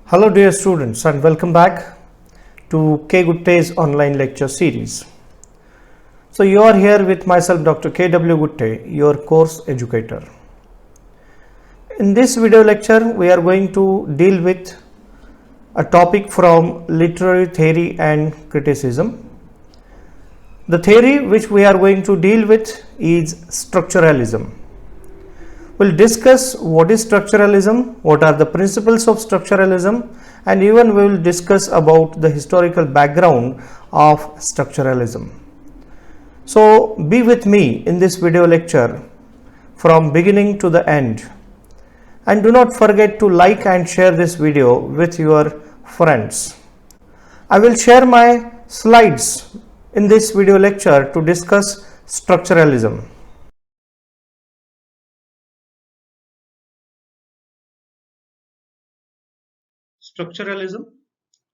Hello dear students and welcome back to K Gutte's online lecture series. So you are here with myself Dr. KW Gutte, your course educator. In this video lecture we are going to deal with a topic from literary theory and criticism. The theory which we are going to deal with is structuralism. We'll discuss what is structuralism, what are the principles of structuralism, and even we will discuss about the historical background of structuralism. So be with me in this video lecture from beginning to the end, and do not forget to like and share this video with your friends. I will share my slides in this video lecture to discuss structuralism. Structuralism,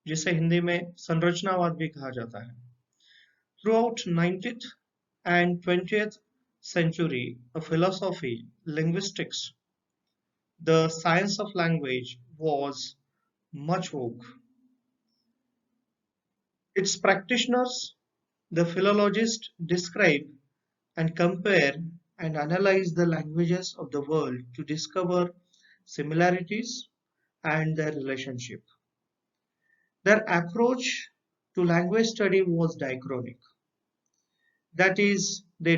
जिसे हिंदी में संरचनावाद भी कहा जाता है, throughout 19th and 20th century, a philosophy, linguistics, the science of language was much vogue. Its practitioners, the philologists, describe and compare and analyze the languages of the world to discover similarities and their relationship. Their approach to language study was diachronic. That is, they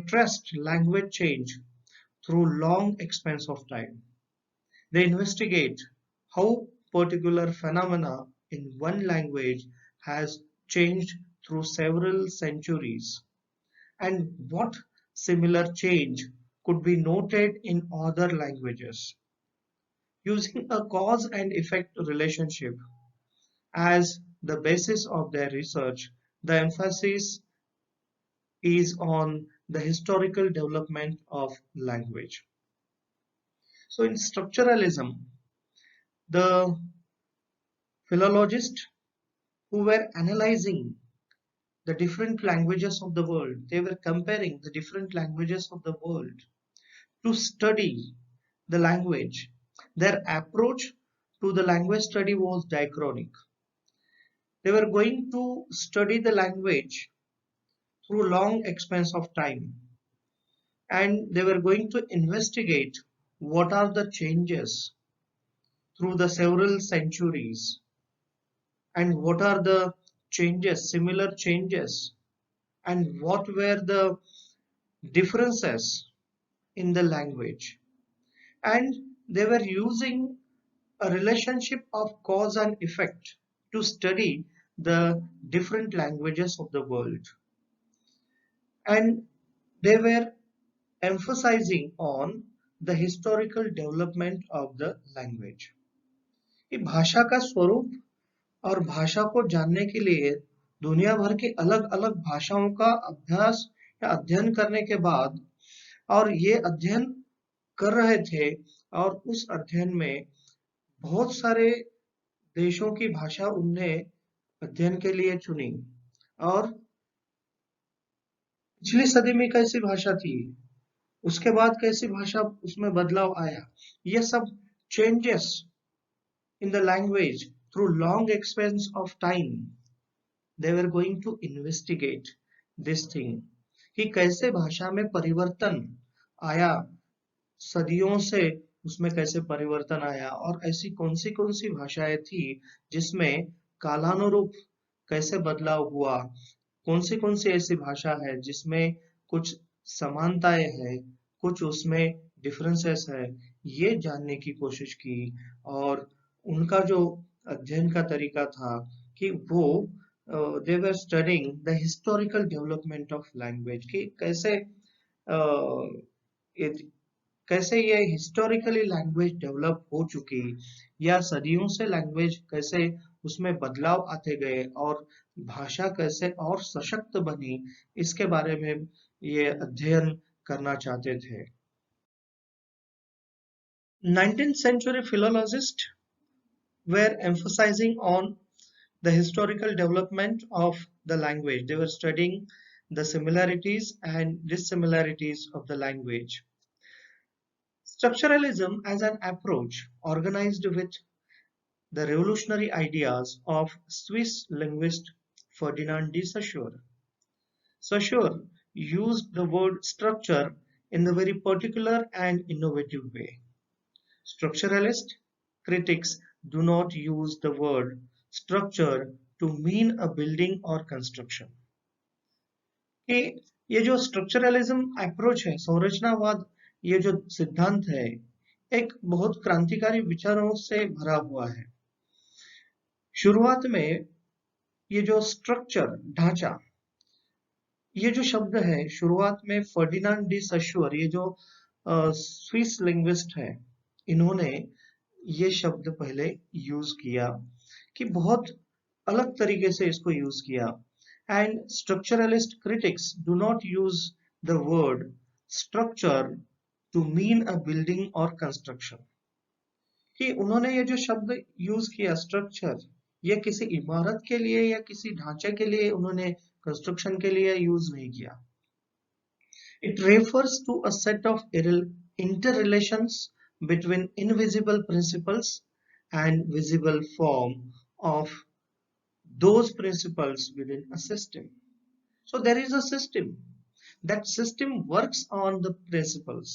traced language change through long expanse of time. They investigate how particular phenomena in one language has changed through several centuries and what similar change could be noted in other languages. Using a cause and effect relationship as the basis of their research, the emphasis is on the historical development of language. So in structuralism, the philologists who were analyzing the different languages of the world, they were comparing the different languages of the world to study the language. Their approach to the language study was diachronic. They were going to study the language through long expanse of time, and they were going to investigate what are the changes through the several centuries and what are the changes, similar changes, and what were the differences in the language. And they were using a relationship of cause and effect to study the different languages of the world. And they were emphasizing on the historical development of the language. ये भाषा का स्वरूप और भाषा को जानने के लिए दुनिया भर की अलग अलग भाषाओं का अभ्यास या अध्ययन करने के बाद, और ये अध्ययन कर रहे थे, और उस अध्ययन में बहुत सारे देशों की भाषा उनने अध्ययन के लिए चुनी, और पिछली सदी में कैसी भाषा थी, उसके बाद कैसी भाषा उसमें बदलाव आया, ये सब changes in the language through long expanse of time, they were going to investigate this thing कि कैसे भाषा में परिवर्तन आया, सदियों से उसमें कैसे परिवर्तन आया, और ऐसी कौन सी भाषाएं थी जिसमें कालानुरूप कैसे बदलाव हुआ, कौन सी ऐसी भाषा है जिसमें कुछ समानताएं हैं, कुछ उसमें डिफरेंसेस है, ये जानने की कोशिश की। और उनका जो अध्ययन का तरीका था कि वो they were studying the historical development of language, कि कैसे ये हिस्टोरिकली लैंग्वेज डेवलप हो चुकी, या सदियों से लैंग्वेज कैसे उसमें बदलाव आते गए और भाषा कैसे और सशक्त बनी, इसके बारे में ये अध्ययन करना चाहते थे। 19th century philologists were emphasizing on the historical development of the language. They were studying the similarities and dissimilarities of the language. Structuralism as an approach organized with the revolutionary ideas of Swiss linguist Ferdinand de Saussure. Saussure used the word structure in a very particular and innovative way. Structuralist critics do not use the word structure to mean a building or construction. कि ये जो structuralism approach है, संरचनावाद, ये जो सिद्धांत है, एक बहुत क्रांतिकारी विचारों से भरा हुआ है। शुरुआत में ये जो स्ट्रक्चर, ढांचा, ये जो शब्द है शुरुआत में फर्डिनांड डी सश्योर, ये जो स्विस लिंग्विस्ट है, इन्होंने ये शब्द पहले यूज किया कि बहुत अलग तरीके से इसको यूज किया। And structuralist critics do not use the word structure to mean a building or construction. कि उन्होंने ये जो शब्द यूज किया स्ट्रक्चर, ये किसी इमारत के लिए या किसी ढांचे के लिए उन्होंने कंस्ट्रक्शन के लिए यूज नहीं किया। It refers to a set of interrelations between invisible principles and visible form of those principles within a system. So there is a system. That system works on the principles.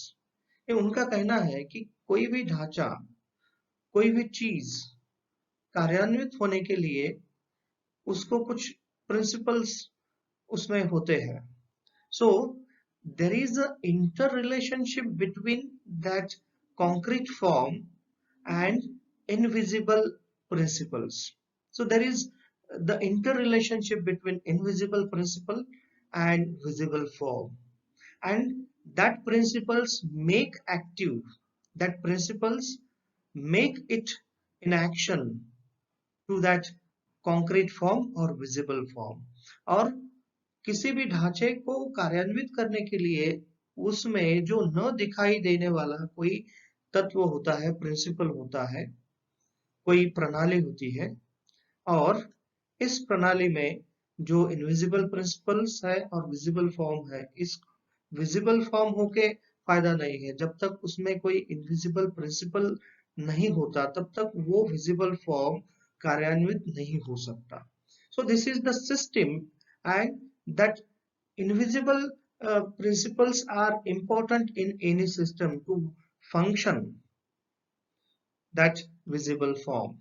ये उनका कहना है कि कोई भी ढांचा, कोई भी चीज कार्यान्वित होने के लिए उसको कुछ प्रिंसिपल्स उसमें होते हैं। So there is an interrelationship between that concrete form and invisible principles. So there is the interrelationship between invisible principle and visible form, and that principles make active, that principles make it in action to that concrete form or visible form. और किसी भी ढांचे को कार्यान्वित करने के लिए उसमें जो न दिखाई देने वाला कोई तत्व होता है, प्रिंसिपल होता है, कोई प्रणाली होती है, और इस प्रणाली में जो इनविजिबल प्रिंसिपल्स है और विजिबल फॉर्म है, इस विजिबल फॉर्म होके फायदा नहीं है। जब तक उसमें कोई इनविजिबल प्रिंसिपल नहीं होता तब तक वो विजिबल फॉर्म कार्यान्वित नहीं हो सकता। So this is the system, and that invisible principles are important in any system to function that visible form.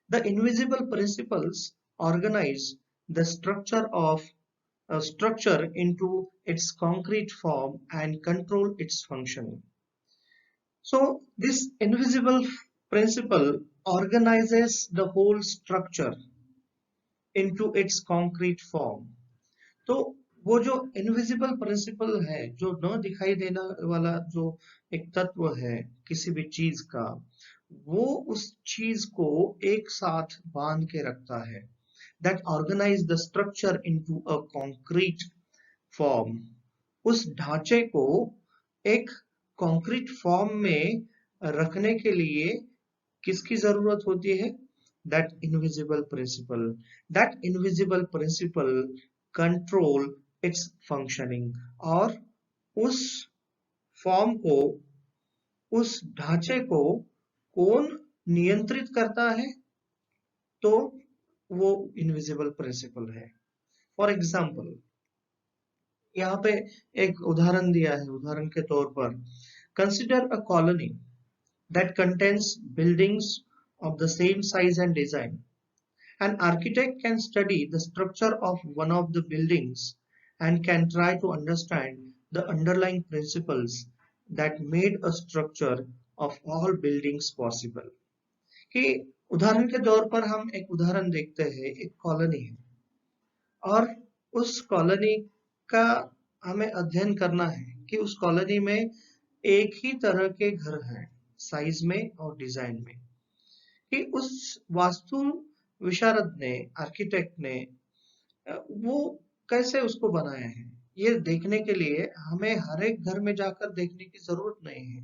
The invisible principles organize the structure of a structure into its concrete form and control its functioning. So this invisible principle organizes the whole structure into its concrete form. तो वो जो invisible principal है, जो न दिखाई देने वाला जो एक तत्व है किसी भी चीज का, वो उस चीज को एक साथ बांध के रखता है। That organize the structure into a concrete form. उस ढांचे को एक कॉन्क्रीट फॉर्म में रखने के लिए किसकी जरूरत होती है? That invisible principle. That invisible principle control its functioning. और उस फॉर्म को, उस ढांचे को कौन नियंत्रित करता है? तो वो इनविजिबल प्रिंसिपल है। फॉर एग्जाम्पल, यहाँ पे एक उदाहरण दिया है। उदाहरण के तौर पर, consider a colony that contains buildings of the same size and design. An architect can study the structure of one of the buildings and can try to understand the underlying principles that made a structure of all buildings possible. कि उदाहरण के तौर पर हम एक उदाहरण देखते हैं, एक कॉलोनी है और उस कॉलोनी का हमें अध्ययन करना है कि उस कॉलोनी में एक ही तरह के घर हैं, साइज में और डिजाइन में, कि उस वास्तु विशारद ने, आर्किटेक्ट ने वो कैसे उसको बनाया है, ये देखने के लिए हमें हर एक घर में जाकर देखने की जरूरत नहीं है।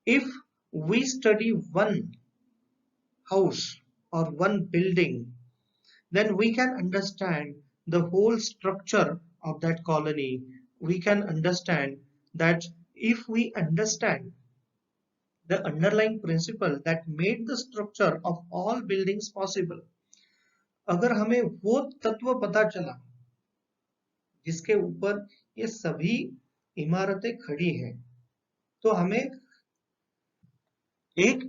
If we study one house और one building, then we can understand the whole structure of that colony. We can understand that if we understand the underlying principle that made the structure of all buildings possible. अगर हमें वो तत्व पता चला जिसके ऊपर ये सभी इमारतें खड़ी हैं, तो हमने एक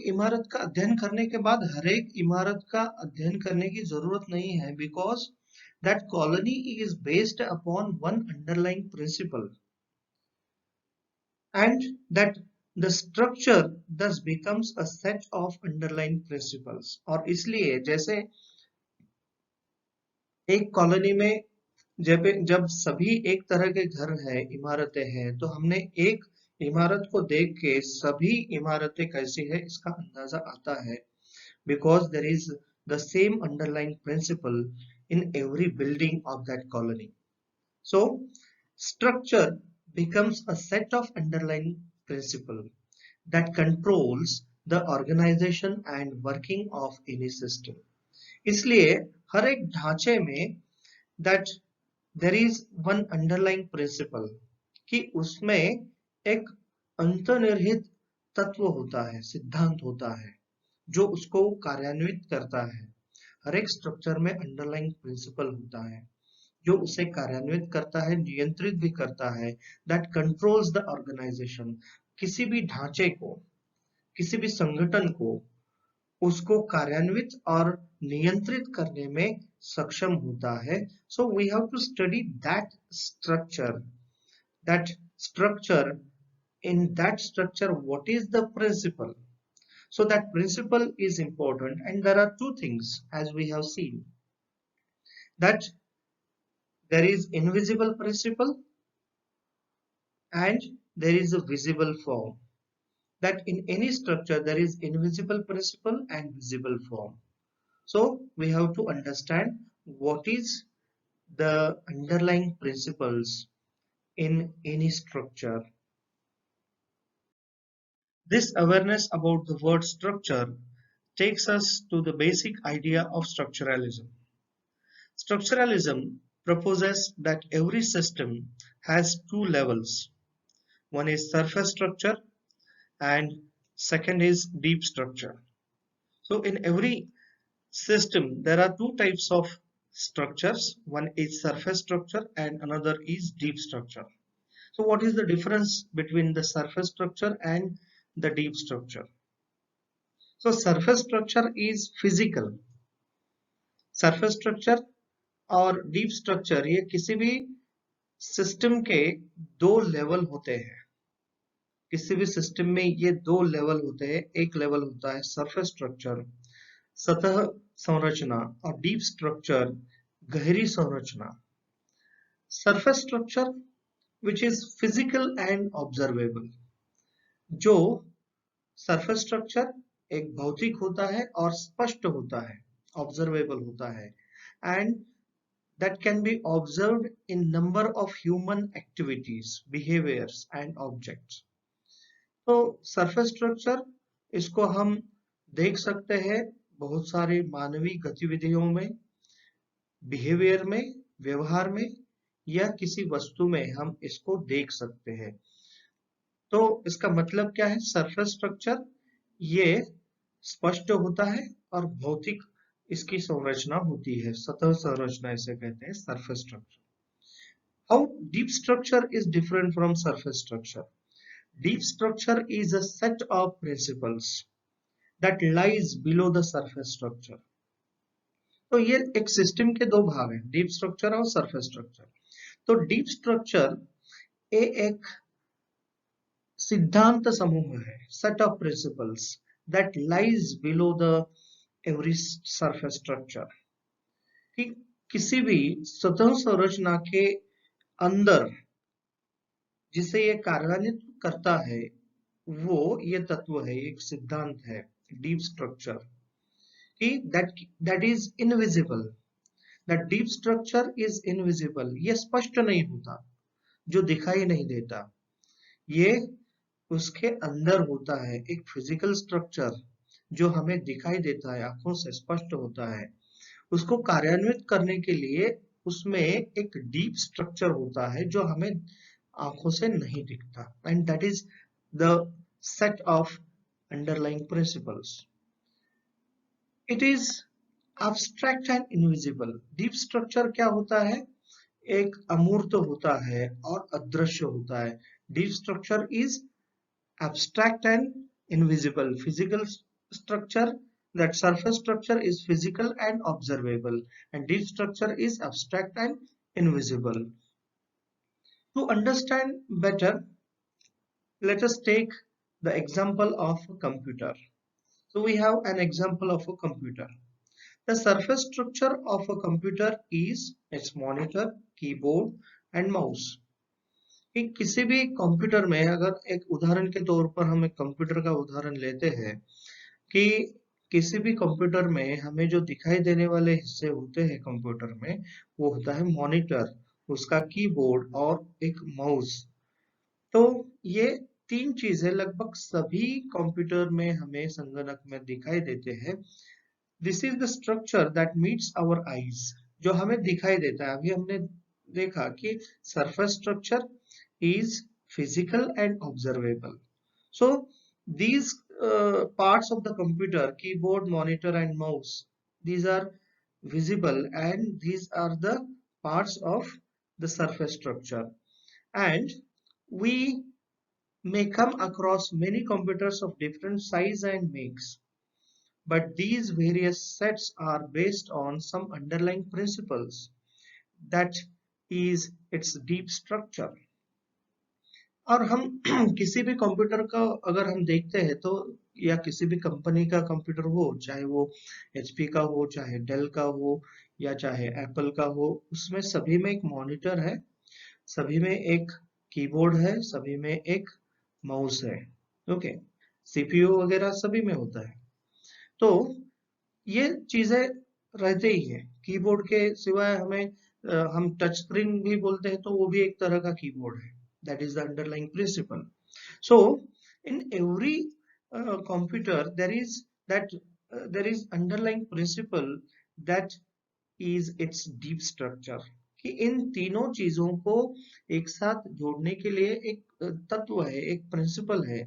इमारत का अध्ययन करने के बाद हर एक इमारत का अध्ययन करने की जरूरत नहीं है, because that colony is based upon one underlying principle and that the structure thus becomes a set of underlying principles. और इसलिए जैसे एक कॉलोनी में जब सभी एक तरह के घर है, इमारतें हैं, तो हमने एक इमारत को देख के सभी इमारतें कैसी है इसका अंदाजा आता है, because there is the same underlying principle in every building of that colony. So structure becomes a set of underlying principle that controls the organization and working of any system. इसलिए हर एक ढांचे में that there is one underlying principle कि उसमें एक अंतर्निहित तत्व होता है, सिद्धांत होता है जो उसको कार्यान्वित करता है। हर एक स्ट्रक्चर में अंडरलाइंग प्रिंसिपल होता है जो उसे कार्यान्वित करता है, नियंत्रित भी करता है, दैट कंट्रोल्स द ऑर्गेनाइजेशन। किसी भी ढांचे को, किसी भी संगठन को उसको कार्यान्वित और नियंत्रित करने में सक्षम होता है। So we have to study that structure in that structure what is the principle. So that principle is important, and there are two things as we have seen, that there is invisible principle and there is a visible form. That in any structure there is invisible principle and visible form. So we have to understand what is the underlying principles in any structure. This awareness about the word structure takes us to the basic idea of structuralism. Structuralism proposes that every system has two levels. One is surface structure and second is deep structure. So in every system there are two types of structures. One is surface structure and another is deep structure. So what is the difference between the surface structure and the deep structure? So surface structure is physical. Surface structure और deep structure ये किसी भी system के दो level होते हैं। किसी भी सिस्टम में ये दो लेवल होते हैं। एक लेवल होता है सरफेस स्ट्रक्चर, सतह संरचना, और डीप स्ट्रक्चर, गहरी संरचना। Surface structure which is physical and observable. जो सरफेस स्ट्रक्चर एक भौतिक होता है और स्पष्ट होता है, ऑब्जर्वेबल होता है, and that can be observed in number of human activities, behaviors and objects. तो सरफेस स्ट्रक्चर इसको हम देख सकते हैं बहुत सारे मानवीय गतिविधियों में, बिहेवियर में, व्यवहार में, या किसी वस्तु में हम इसको देख सकते हैं। तो इसका मतलब क्या है? सरफेस स्ट्रक्चर ये स्पष्ट होता है और भौतिक इसकी संरचना होती है, सतह संरचना इसे कहते हैं surface structure. How deep structure is different from surface structure? Deep structure is a set of principles that lies below the surface structure. तो ये एक सिस्टम के दो भाग हैं, डीप स्ट्रक्चर और सरफेस स्ट्रक्चर। तो डीप स्ट्रक्चर एक सिद्धांत समूह है, set of principles that lies below the every surface structure. कि किसी भी सतह संरचना के अंदर जिसे ये कार्यान्वित करता है वो ये तत्व है, एक सिद्धांत है डीप स्ट्रक्चर कि that is invisible. That deep structure is invisible. ये स्पष्ट नहीं होता, जो दिखाई नहीं देता, ये उसके अंदर होता है एक फिजिकल स्ट्रक्चर जो हमें दिखाई देता है, आंखों से स्पष्ट होता है। उसको कार्यान्वित करने के लिए उसमें एक डीप स्ट्रक्चर होता है जो हमें आंखों से नहीं दिखता, and that is the set of underlying principles. It is abstract and invisible. Deep structure क्या होता है? एक अमूर्त होता है और अदृश्य होता है. Deep structure is abstract and invisible. Physical structure, that surface structure is physical and observable, and deep structure is abstract and invisible. To understand better, let us take the example of a computer. So we have an example of a computer. The surface structure of a computer is its monitor, keyboard and mouse. कि किसी भी computer में, अगर एक उदाहरण के तौर पर हम एक कंप्यूटर का उदाहरण लेते हैं, कि किसी भी कंप्यूटर में हमें जो दिखाई देने वाले हिस्से होते हैं कंप्यूटर में, वो होता है मॉनिटर, उसका कीबोर्ड और एक माउस. तो ये तीन चीजें लगभग सभी कंप्यूटर में हमें संगणक में दिखाई देते हैं. This is the structure that meets our eyes, जो हमें दिखाई देता है. अभी हमने देखा कि surface structure is physical and observable. So these parts of the computer, keyboard, monitor and mouse, these are visible and these are the parts of the surface structure. And we may come across many computers of different size and makes, but these various sets are based on some underlying principles, that is its deep structure. और हम किसी भी computer का अगर हम देखते हैं तो, या किसी भी कंपनी का कंप्यूटर हो, चाहे वो एचपी का हो, चाहे डेल का हो, या चाहे एप्पल का हो, उसमें सभी में एक मॉनिटर है, सभी में एक कीबोर्ड है, सभी में एक माउस है. ओके, सीपीयू वगैरह सभी में होता है. तो ये चीजें रहते ही है. कीबोर्ड के सिवाय हमें हम टच स्क्रीन भी बोलते हैं, तो वो भी एक तरह का कीबोर्ड है. That is the underlying principle. So in every computer there is underlying principle, that is its deep structure. कि इन तीनों चीजों को एक साथ जोड़ने के लिए एक तत्व है, एक प्रिंसिपल है,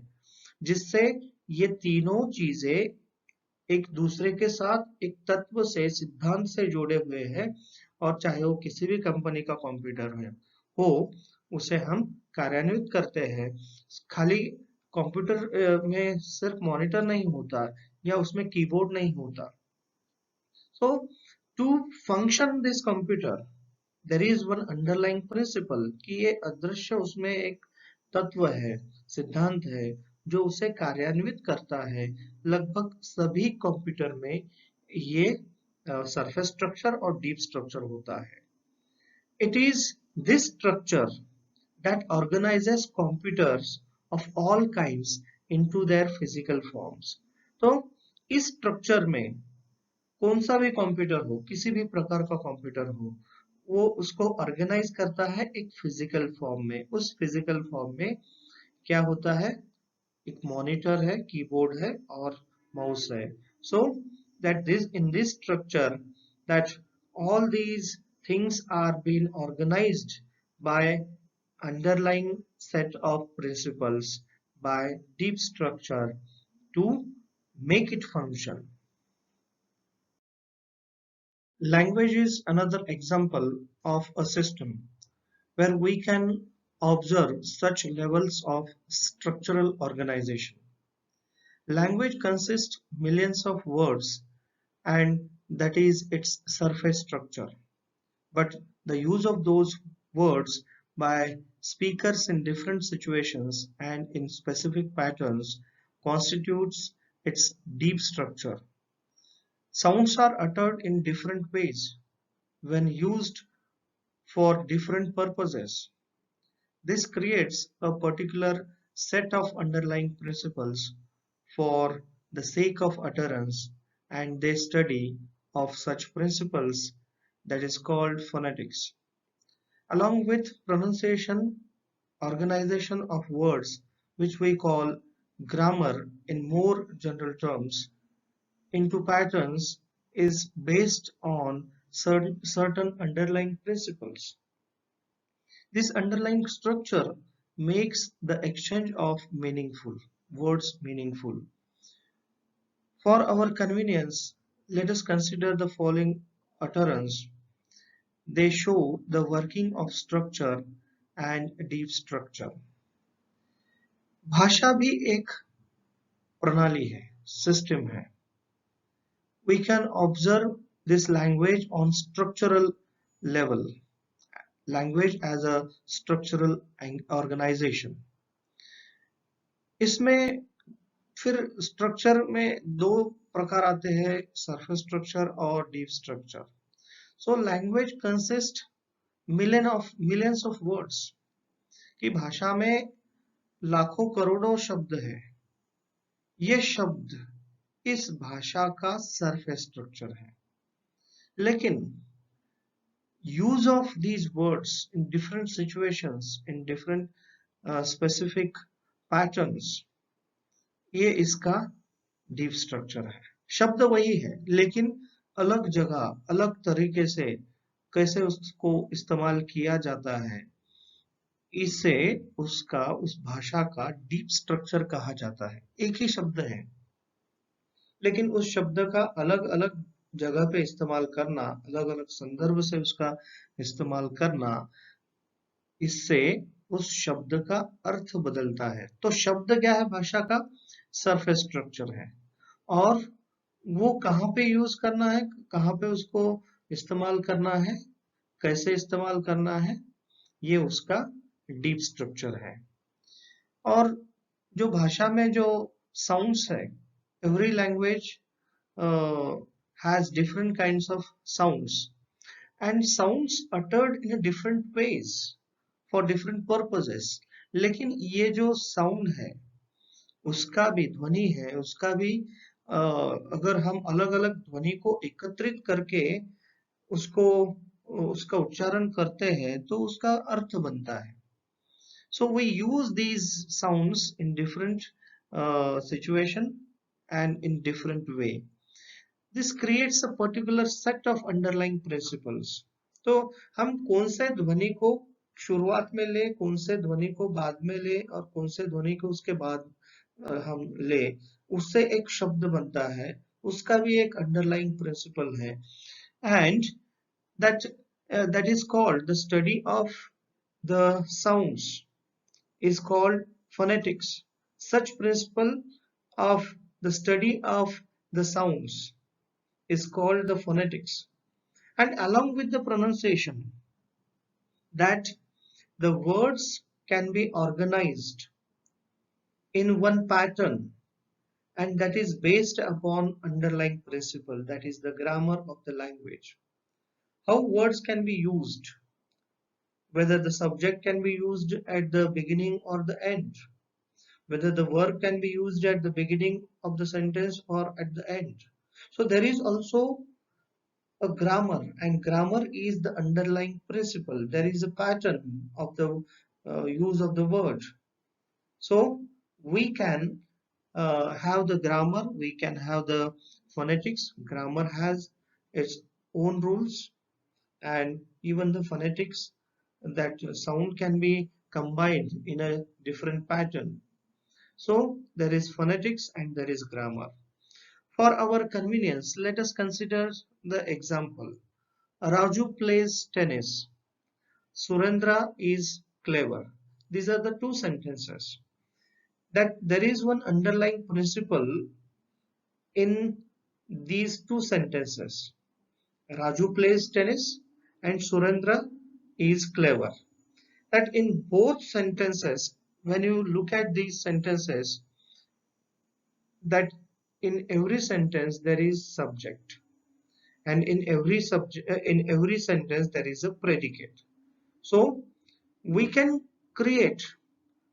जिससे ये तीनों चीजें एक दूसरे के साथ एक तत्व से, सिद्धांत से जुड़े हुए हैं. और चाहे वो किसी भी कंपनी का कंप्यूटर है हो, उसे हम कार्यान्वित करते हैं. खाली कंप्यूटर में सिर्फ मॉनिटर नहीं होता या उसमें कीबोर्ड नहीं होता. So to function this computer, there is one underlying principle, कि ये अदृश्य उसमें एक तत्व है, सिद्धांत है, जो उसे कार्यान्वित करता है. लगभग सभी कंप्यूटर में ये सरफेस स्ट्रक्चर और डीप स्ट्रक्चर होता है. It is this structure that organizes computers of all kinds into their physical forms. तो इस स्ट्रक्चर में कौन सा भी कंप्यूटर हो, किसी भी प्रकार का कंप्यूटर हो, वो उसको ऑर्गेनाइज करता है एक फिजिकल फॉर्म में. उस फिजिकल फॉर्म में क्या होता है? एक मॉनिटर है, कीबोर्ड है और माउस है. So that this in this structure, that all these things are being organized by underlying set of principles, by deep structure, to make it function. Language is another example of a system where we can observe such levels of structural organization. Language consists millions of words, and that is its surface structure. But the use of those words by speakers in different situations and in specific patterns constitutes its deep structure. Sounds are uttered in different ways when used for different purposes. This creates a particular set of underlying principles for the sake of utterance, and the study of such principles, that is called phonetics. Along with pronunciation, organization of words, which we call grammar in more general terms, into patterns, is based on certain underlying principles. This underlying structure makes the exchange of words meaningful. For our convenience, let us consider the following utterance. They show the working of structure and deep structure. भाषा भी एक प्रणाली है, system है. We can observe this language on structural level. Language as a structural organization. इसमें फिर structure में दो प्रकार आते हैं, सरफेस स्ट्रक्चर और deep structure. So language consist millions of words. कि भाषा में लाखों करोड़ों शब्द है. ये शब्द इस भाषा का सरफेस स्ट्रक्चर है. लेकिन use of these words in different situations, in different specific patterns, ये इसका डीप स्ट्रक्चर है. शब्द वही है लेकिन अलग जगह अलग तरीके से कैसे उसको इस्तेमाल किया जाता है, इसे उस भाषा का डीप स्ट्रक्चर कहा जाता है. एक ही शब्द है लेकिन उस शब्द का अलग अलग जगह पे इस्तेमाल करना, अलग अलग संदर्भ से उसका इस्तेमाल करना, इससे उस शब्द का अर्थ बदलता है. तो शब्द क्या है? भाषा का सरफेस स्ट्रक्चर है. और वो कहाँ पे यूज करना है, कहाँ पे उसको इस्तेमाल करना है, कैसे इस्तेमाल करना है, ये उसका डीप स्ट्रक्चर है. और जो भाषा में जो साउंड्स है, every language has different kinds of sounds and sounds uttered in a different ways for different purposes. लेकिन ये जो साउंड है उसका भी ध्वनि है, उसका भी अगर हम अलग अलग ध्वनि को एकत्रित करके उसका उच्चारण करते हैं तो उसका अर्थ बनता है. So we use these sounds in different situation and in different way. This creates a particular set of underlying principles. तो हम कौन से ध्वनि को शुरुआत में ले, कौन से ध्वनि को बाद में ले और कौन से ध्वनि को उसके बाद हम ले, उससे एक शब्द बनता है. उसका भी एक underlying principle है. And that is called the study of the sounds is called phonetics. Such principle of the study of the sounds is called the phonetics. And along with the pronunciation, that the words can be organized in one pattern, and that is based upon underlying principle, that is the grammar of the language. How words can be used, whether the subject can be used at the beginning or the end, whether the verb can be used at the beginning of the sentence or at the end. So there is also a grammar, and grammar is the underlying principle. There is a pattern of the use of the word. So we can have the grammar, we can have the phonetics. Grammar has its own rules, and even the phonetics, that sound can be combined in a different pattern. So there is phonetics and there is grammar. For our convenience, let us consider the example. Raju plays tennis. Surendra is clever. These are the two sentences. That there is one underlying principle in these two sentences. Raju plays tennis and Surendra is clever. That in both sentences, when you look at these sentences, that in every sentence there is subject, and in every sentence there is a predicate. So we can create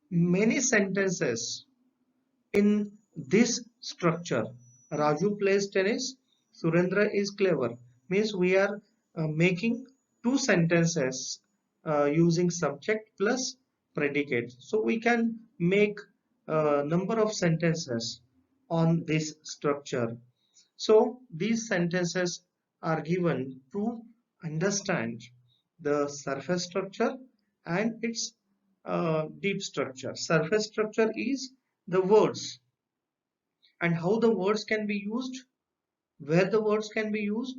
many sentences in this structure. Raju plays tennis, Surendra is clever, means we are making two sentences using subject plus predicate. So we can make a number of sentences on this structure. So these sentences are given to understand the surface structure and its deep structure. Surface structure is the words, and how the words can be used, where the words can be used,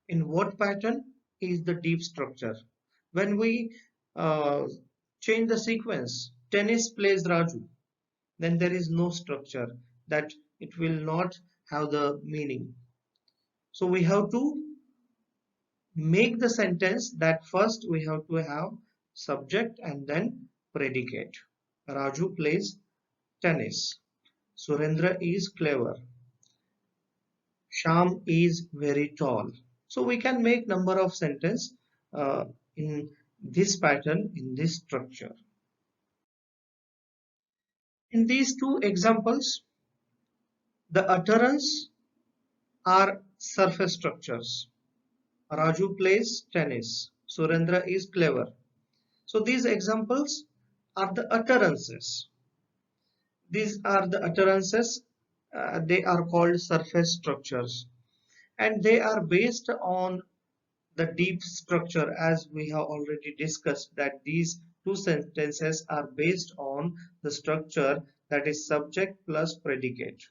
in what pattern is the deep structure. When we uh, change the sequence, tennis plays Raju, then there is no structure, that it will not have the meaning. So we have to make the sentence that first we have to have subject and then predicate. Raju plays tennis. Surendra is clever. Sham is very tall. So we can make number of sentence uh, in this pattern, in this structure. In these two examples, the utterance are surface structures. Raju plays tennis. Surendra is clever. So these examples are the utterances. These are the utterances. They are called surface structures, and they are based on the deep structure, as we have already discussed that these two sentences are based on the structure, that is subject plus predicate,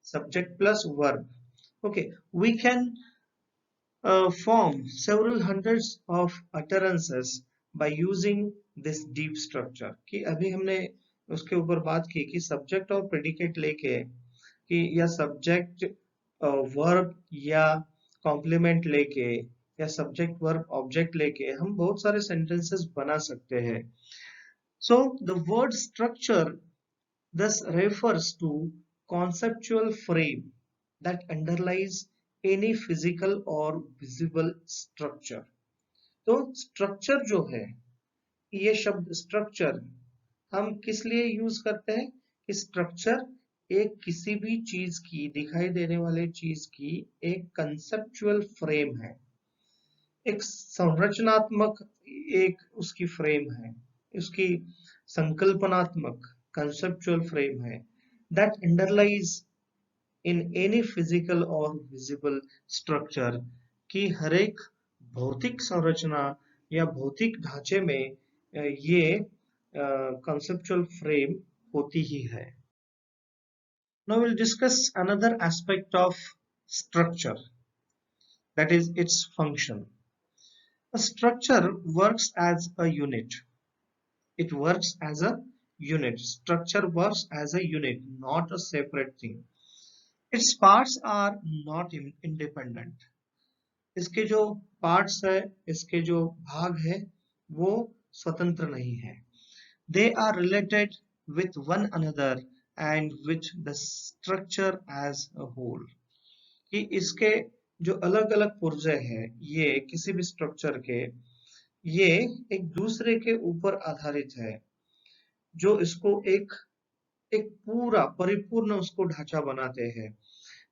subject plus verb. Okay, we can form several hundreds of utterances by using this deep structure. कि अभी हमने उसके ऊपर बात की कि subject और predicate लेके कि या सब्जेक्ट वर्ब या कॉम्प्लीमेंट लेके या सब्जेक्ट वर्ब ऑब्जेक्ट लेके हम बहुत सारे सेंटेंसेस बना सकते हैं. So the word structure thus refers to conceptual frame that underlies any physical or visible structure. तो structure जो है, ये शब्द structure हम किस लिए यूज करते हैं कि स्ट्रक्चर एक किसी भी चीज की, दिखाई देने वाले चीज की एक कंसेप्चुअल फ्रेम है, एक संरचनात्मक एक उसकी फ्रेम है, उसकी संकल्पनात्मक कंसेप्चुअल फ्रेम है, that underlies in any physical or visible structure, कि हर एक भौतिक संरचना या भौतिक ढांचे में ये conceptual frame होती ही है. Now we'll discuss another aspect of structure, that is its function. A structure works as a unit. It works as a unit. Structure works as a unit, not a separate thing. Its parts are not independent. इसके जो parts है, इसके जो भाग है, वो स्वतंत्र नहीं है. They are related with one another and with the structure as a whole. कि इसके जो अलग अलग पुर्जे हैं, ये किसी भी स्ट्रक्चर के, ये एक दूसरे के ऊपर आधारित है, जो इसको एक पूरा परिपूर्ण उसको ढांचा बनाते हैं.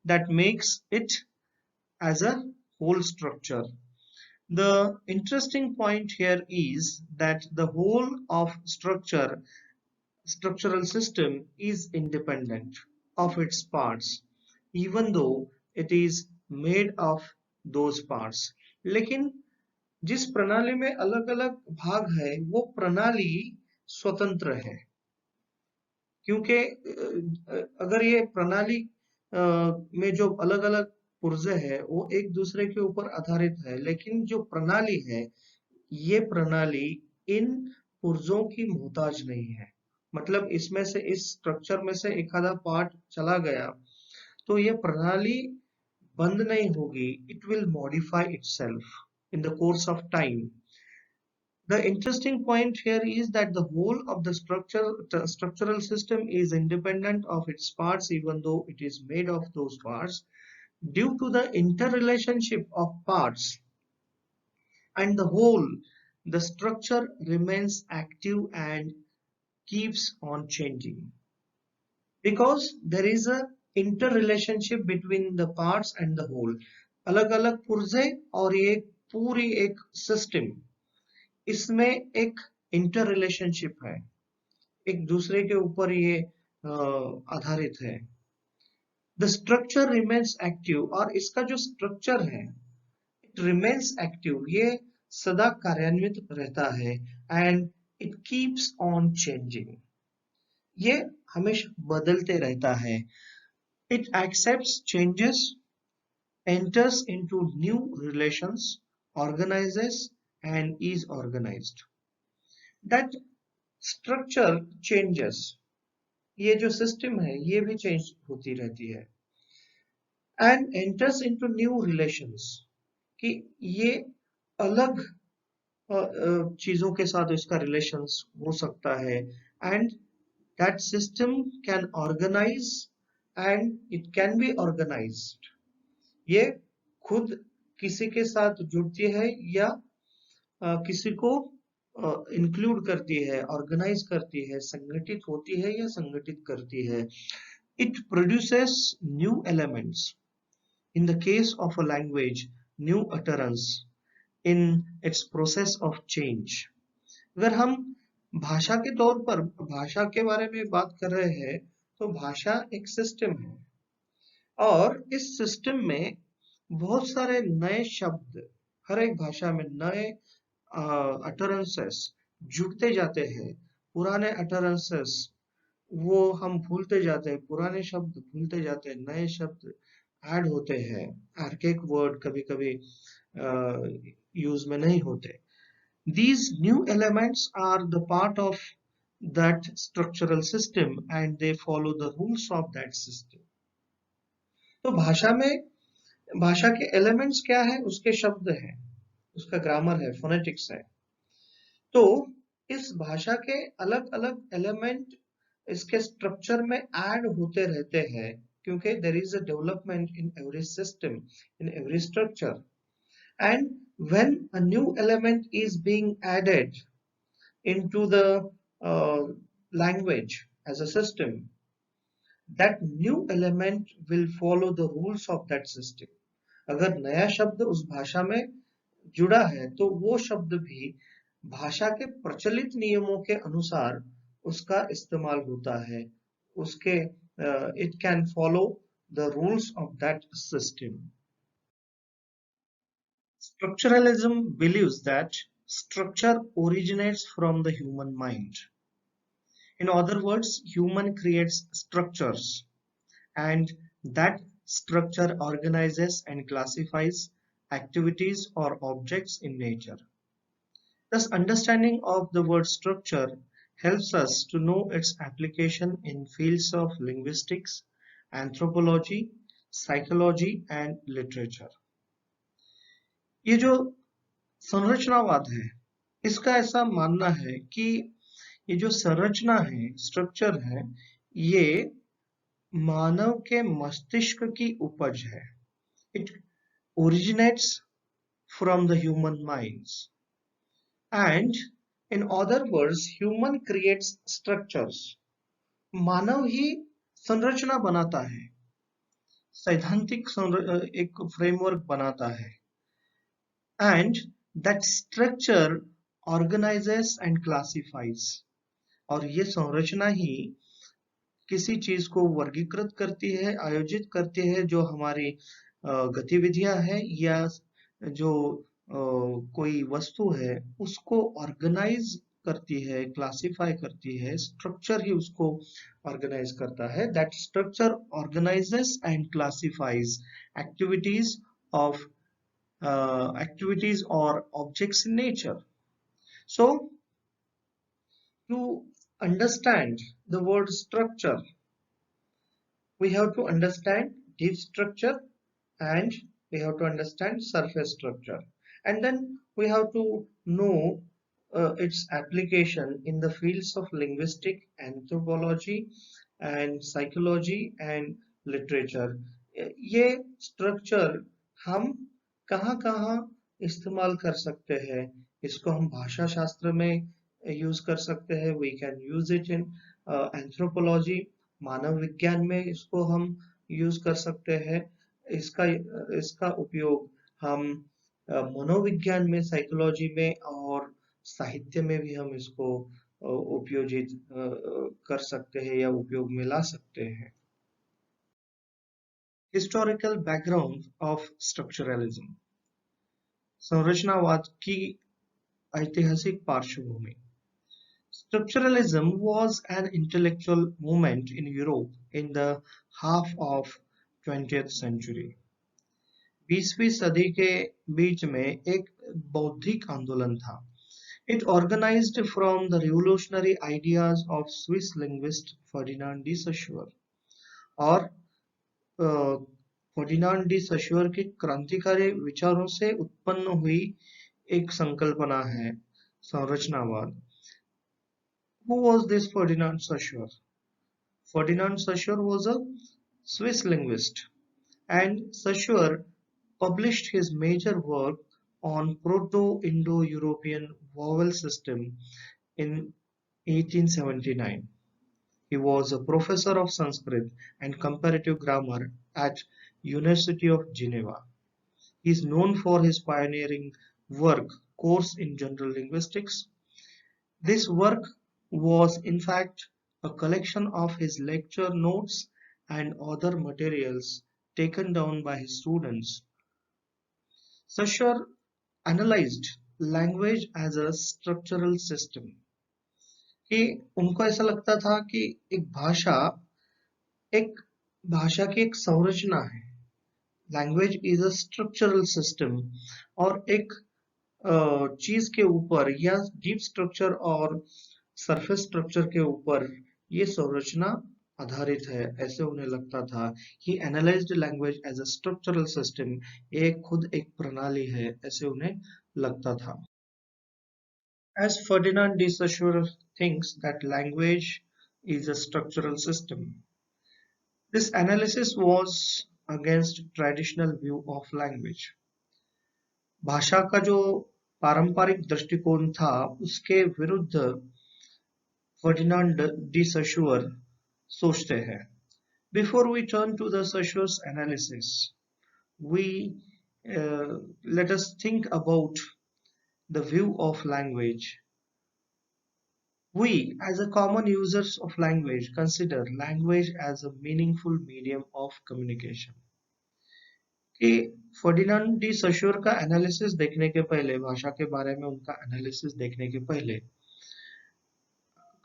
That makes it as a whole structure. The interesting point here is that the whole of structural system is independent of its parts, even though it is made of those parts. लेकिन जिस प्रणाली में अलग अलग भाग है, वो प्रणाली स्वतंत्र है, क्योंकि अगर ये प्रणाली में जो अलग अलग पुर्जे हैं वो एक दूसरे के ऊपर आधारित है, लेकिन जो प्रणाली है, ये प्रणाली इन पुर्जों की मोहताज नहीं है. मतलब इसमें से, इस स्ट्रक्चर में से एक आधा पार्ट चला गया तो ये प्रणाली बंद नहीं होगी. It will modify itself in the course of time. The interesting point here is that the whole of the structural system is independent of its parts, even though it is made of those parts. Due to the interrelationship of parts and the whole, the structure remains active and keeps on changing. Because there is a interrelationship between the parts and the whole. अलग अलग पुर्जे और ये पूरी एक system, इसमें एक inter relationship है, एक दूसरे के ऊपर ये आधारित है. द स्ट्रक्चर रिमेन्स एक्टिव, और इसका जो स्ट्रक्चर है, इट रिमेन्स एक्टिव, ये सदा कार्यान्वित रहता है and it keeps on changing. ये हमेशा बदलते रहता है. It accepts changes, enters into new relations, organizes and is organized. That structure changes. ये जो सिस्टम है ये भी चेंज होती रहती है. And enters into new relations, कि ये अलग चीजों के साथ इसका रिलेशंस हो सकता है. And that system can organise and it can be organised. ये खुद किसी के साथ जुड़ती है या किसी को इंक्लूड करती है, ऑर्गेनाइज करती है, संगठित होती है या संगठित करती है. It produces new elements. In the case of a language, new utterance in its process of change. अगर हम भाषा के तौर पर भाषा के बारे में बात कर रहे हैं तो भाषा एक सिस्टम है और इस सिस्टम में बहुत सारे नए शब्द हर एक भाषा में नए अटरेंसेस जुड़ते जाते हैं. पुराने अटरेंसेस वो हम भूलते जाते हैं, पुराने शब्द भूलते जाते हैं, नए शब्द ऐड होते हैं. आर्केक वर्ड कभी कभी यूज में नहीं होते. These new elements are the part of that structural system and they follow the rules of that system. तो भाषा के एलिमेंट्स क्या है? उसके शब्द हैं, उसका ग्रामर है, फोनेटिक्स है. तो इस भाषा के अलग अलग एलिमेंट इसके स्ट्रक्चर में ऐड होते रहते हैं क्योंकि there is a development in every system, in every structure. And when a new element is being added into the language as a system, that new element will follow the rules of that system. अगर नया शब्द उस भाषा में जुड़ा है तो वो शब्द भी भाषा के प्रचलित नियमों के अनुसार उसका इस्तेमाल होता है. उसके it can follow the rules of that system. Structuralism believes that structure originates from the human mind. In other words, human creates structures and that structure organizes and classifies activities or objects in nature. Thus, understanding of the word structure helps us to know its application in fields of linguistics, anthropology, psychology and literature. ये जो संरचनावाद है इसका ऐसा मानना है कि ये जो संरचना है, स्ट्रक्चर है, ये मानव के मस्तिष्क की उपज है. It originates from the human minds. And in other words, human creates structures. मानव ही संरचना बनाता है, सैद्धांतिक एक फ्रेमवर्क बनाता है. And that structure organizes and classifies. और ये संरचना ही किसी चीज को वर्गीकृत करती है, आयोजित करती है, जो हमारी गतिविधियां है या जो कोई वस्तु है उसको ऑर्गेनाइज करती है, क्लासिफाई करती है. स्ट्रक्चर ही उसको ऑर्गेनाइज करता है. That structure organises and classifies activities or objects in nature. So, to understand the word structure, we have to understand deep structure and we have to understand surface structure, and then we have to know its application in the fields of linguistic, anthropology and psychology and literature. ये structure हम कहाँ इस्तेमाल कर सकते हैं? इसको हम भाषा शास्त्र में यूज कर सकते हैं. We can use it in anthropology, मानव विज्ञान में इसको हम यूज कर सकते हैं. इसका उपयोग हम मनोविज्ञान में, साइकोलॉजी में और साहित्य में भी हम इसको उपयोजित कर सकते हैं या उपयोग में ला सकते हैं. Historical background of structuralism. संरचनावाद की ऐतिहासिक पार्श्वभूमि. Structuralism was an intellectual movement in Europe in the half of 20th century. 20वीं सदी के बीच में एक बौद्धिक आंदोलन था. It organized from the revolutionary ideas of Swiss linguist Ferdinand de Saussure. और फर्डिनांड डी सश्योर के क्रांतिकारी विचारों से उत्पन्न हुई एक संकल्पना है संरचनावाद. Who was this Ferdinand Saussure? Ferdinand Saussure was a Swiss linguist, and Saussure published his major work on Proto-Indo-European vowel system in 1879. He was a professor of Sanskrit and comparative grammar at University of Geneva. He is known for his pioneering work, Course in General Linguistics. This work was in fact a collection of his lecture notes and other materials taken down by his students. Saussure analyzed language as a structural system. कि उनको ऐसा लगता था कि एक भाषा की एक संरचना है. Language is a structural system, और एक चीज के ऊपर या डीप स्ट्रक्चर और सरफेस स्ट्रक्चर के ऊपर ये संरचना आधारित है, ऐसे उन्हें लगता था. He analysed language as a structural system, ये खुद एक प्रणाली है, ऐसे उन्हें लगता था. As Ferdinand de Saussure thinks that language is a structural system, this analysis was against traditional view of language. भाषा का जो पारंपरिक दृष्टिकोण था उसके विरुद्ध फर्डिनांड डी सश्योर सोचते हैं. Before we turn to the Saussure's analysis, let us think about the view of language. We, as a common users of language, consider language as a meaningful medium of communication. कि Ferdinand de सश्योर का analysis देखने के पहले, भाषा के बारे में उनका एनालिसिस देखने के पहले,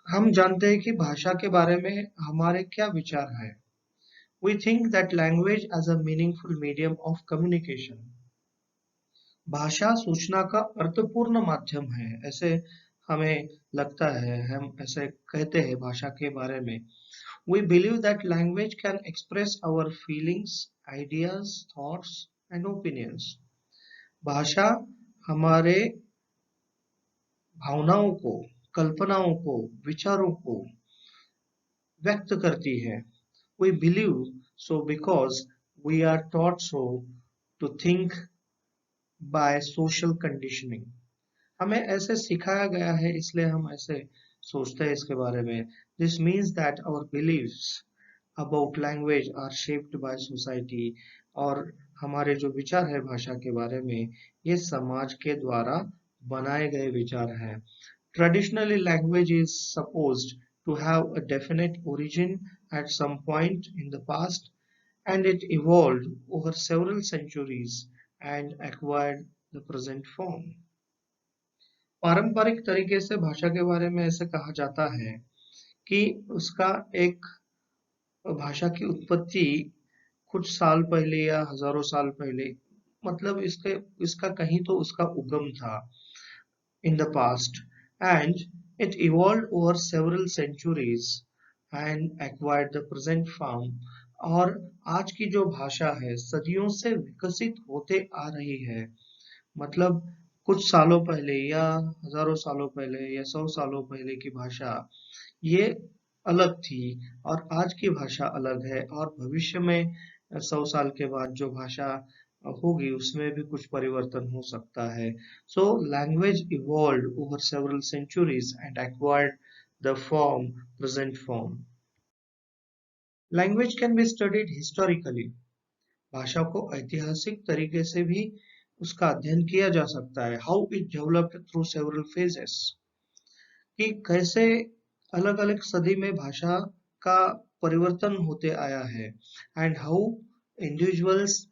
हम जानते हैं कि भाषा के बारे में हमारे क्या विचार है. We think that language as a meaningful medium of communication. भाषा सूचना का अर्थपूर्ण माध्यम है, ऐसे हमें लगता है, हम ऐसे कहते हैं भाषा के बारे में. We believe that language can express our feelings, ideas, thoughts and opinions. भाषा हमारे भावनाओं को, कल्पनाओं को, विचारों को व्यक्त करती है. We believe so because we are taught so to think by social conditioning. हमें ऐसे सिखाया गया है, इसलिए हम ऐसे सोचते हैं इसके बारे में. This means that our beliefs about language are shaped by society. और हमारे जो विचार है भाषा के बारे में, ये समाज के द्वारा बनाए गए विचार हैं. Traditionally, language is supposed to have a definite origin at some point in the past, and it evolved over several centuries and acquired the present form. पारंपरिक तरीके से भाषा के बारे में ऐसे कहा जाता है कि उसका एक भाषा की उत्पत्ति कुछ साल पहले या हजारों साल पहले, मतलब इसका कहीं तो उसका उगम था in the past, and it evolved over several centuries and acquired the present form. और आज की जो भाषा है सदियों से विकसित होते आ रही है, मतलब कुछ सालों पहले या हजारों सालों पहले या 100 सालों पहले की भाषा ये अलग थी और आज की भाषा अलग है, और भविष्य में 100 साल के बाद जो भाषा होगी उसमें भी कुछ परिवर्तन हो सकता है. So language evolved over several centuries and acquired the form, present form. Language can be studied historically. भाषा को ऐतिहासिक तरीके से भी उसका अध्ययन किया जा सकता है. How it developed through several phases. कि कैसे अलग अलग सदी में भाषा का परिवर्तन होते आया है. And how individuals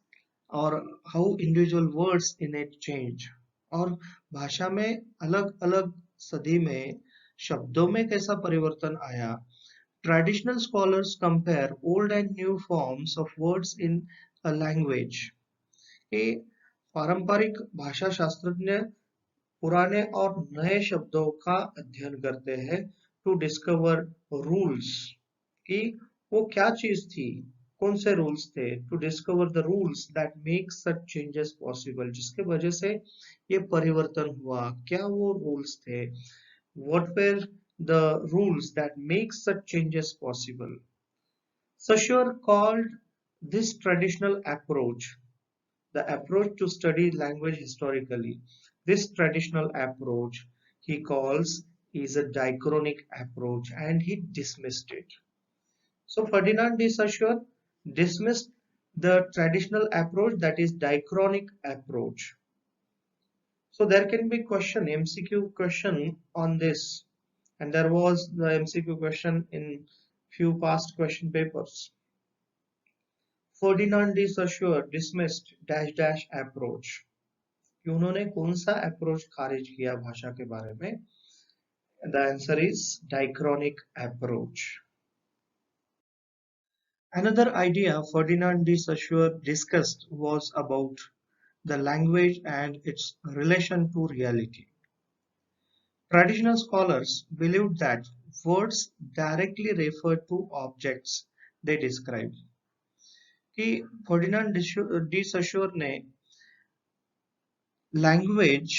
और how individual words in it change, और भाषा में अलग अलग सदी में शब्दों में कैसा परिवर्तन आया. Traditional scholars compare old and new forms of words in a language. ये पारंपरिक भाषा शास्त्रज्ञ पुराने और नए शब्दों का अध्ययन करते हैं टू डिस्कवर रूल्स, कि वो क्या चीज थी, कौन से रूल्स थे, to discover the rules that make such changes possible, जिसके वजह से ये परिवर्तन हुआ, क्या वो रूल्स थे, what were the rules that make such changes possible. Saussure called this traditional approach the approach to study language historically. This traditional approach he calls is a diachronic approach, and he dismissed it. So Ferdinand de Saussure dismissed the traditional approach, that is diachronic approach. So there can be question, MCQ question on this, and there was the MCQ question in few past question papers. Ferdinand de Saussure dismissed dash dash approach. कि उन्होंने कौन सा approach खारिज किया भाषा के बारे में. The answer is diachronic approach. Another idea Ferdinand de Saussure discussed was about the language and its relation to reality. Traditional scholars believed that words directly refer to objects they describe. कि Ferdinand de सशोर ने language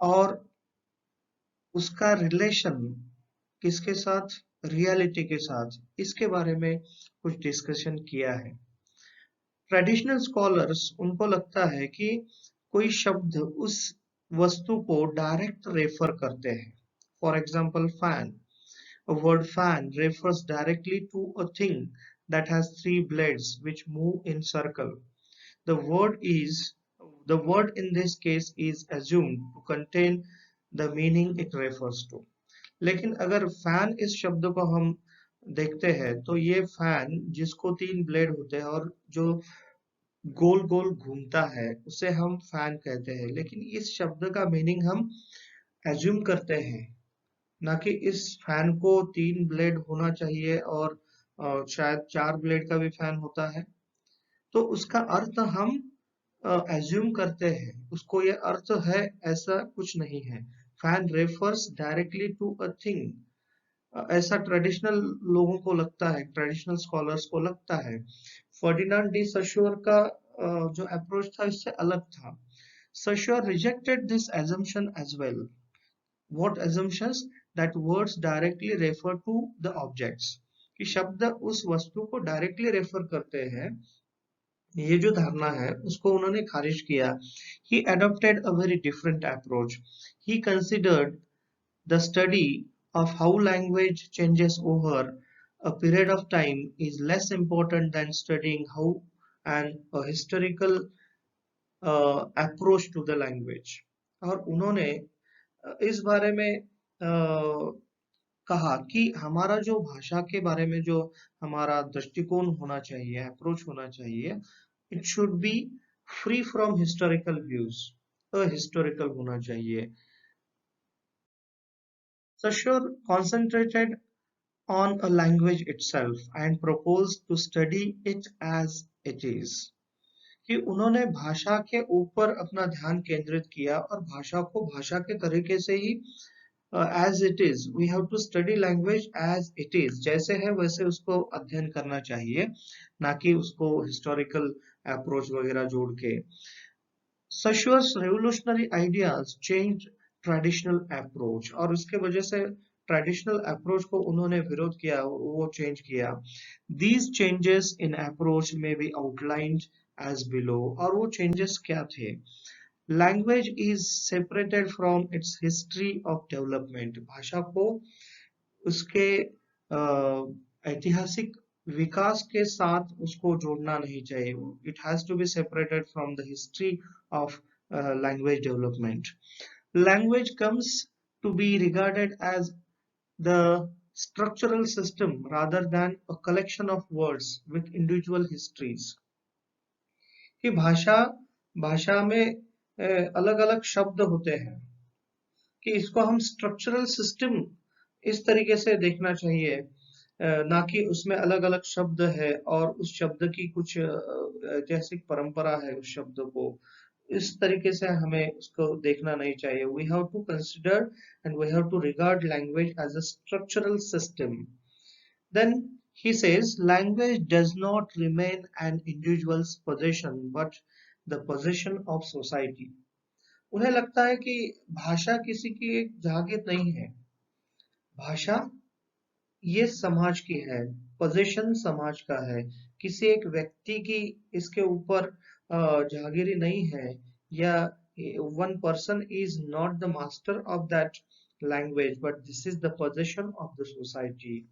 और उसका relation किसके साथ, reality के साथ, इसके बारे में कुछ डिस्कशन किया है. ट्रेडिशनल स्कॉलर्स उनको लगता है कि कोई शब्द उस वस्तु को डायरेक्ट रेफर करते हैं. For example fan, a word fan refers directly to a thing that has three blades which move in circle. The word in this case is assumed to contain the meaning it refers to. लेकिन अगर fan इस शब्द को हम देखते हैं तो ये फैन जिसको तीन ब्लेड होते हैं और जो गोल गोल घूमता है उसे हम फैन कहते हैं, लेकिन इस शब्द का मीनिंग हम एज्यूम करते हैं, ना कि इस फैन को तीन ब्लेड होना चाहिए और शायद चार ब्लेड का भी फैन होता है. तो उसका अर्थ हम एज्यूम करते हैं, उसको ये अर्थ है ऐसा कुछ नहीं है. Fan refers directly to a thing, ऐसा ट्रेडिशनल लोगों को लगता है, ट्रेडिशनल स्कॉलर्स को लगता है. फर्डिनांड डी सशोर का जो अप्रोच था इससे अलग था. Saussure rejected this assumption as well. What assumptions? That words directly refer to the objects, कि शब्द उस वस्तु को डायरेक्टली रेफर करते हैं, ये जो धारणा है उसको उन्होंने खारिज किया. He adopted a very different approach. He considered the study of how language changes over a period of time is less important than studying how a historical approach to the language. और उन्होंने इस बारे में कहा कि हमारा जो भाषा के बारे में जो हमारा दृष्टिकोण होना चाहिए, अप्रोच होना चाहिए, it should be free from historical views, historical होना चाहिए. Saussure concentrated on a language itself and proposed to study it as it is. कि उन्होंने भाषा के ऊपर अपना ध्यान केंद्रित किया और भाषा को भाषा के तरीके से ही as it is, we have to study language as it is, जैसे है वैसे उसको अध्ययन करना चाहिए, ना कि उसको historical approach वगैरह जोड़ के. Saussure's revolutionary ideas changed traditional approach, और उसके वजह से ट्रेडिशनल अप्रोच को उन्होंने विरोध किया, वो चेंज किया. These changes in approach may be outlined as below, और वो changes क्या थे? Language is separated from its history of development. भाषा को उसके ऐतिहासिक विकास के साथ उसको जोड़ना नहीं चाहिए. It has to be separated from the history of language development. Language comes to be regarded as the structural system rather than a collection of words with individual histories. कि भाषा भाषा में अलग अलग शब्द होते हैं, कि इसको हम स्ट्रक्चरल सिस्टम इस तरीके से देखना चाहिए, ना कि उसमें अलग अलग शब्द है और उस शब्द की कुछ ऐतिहासिक परंपरा है उस शब्द को, इस तरीके से हमें उसको देखना नहीं चाहिए. We have to consider and we have to regard language as a structural system. Then he says language does not remain an individual's possession but the possession of society. उन्हें लगता है कि भाषा किसी की एक जागीर नहीं है, भाषा ये समाज की है, पोजीशन समाज का है, किसी एक व्यक्ति की इसके ऊपर जागीरी नहीं है, या one person is not the master of that language but this is the possession of the society.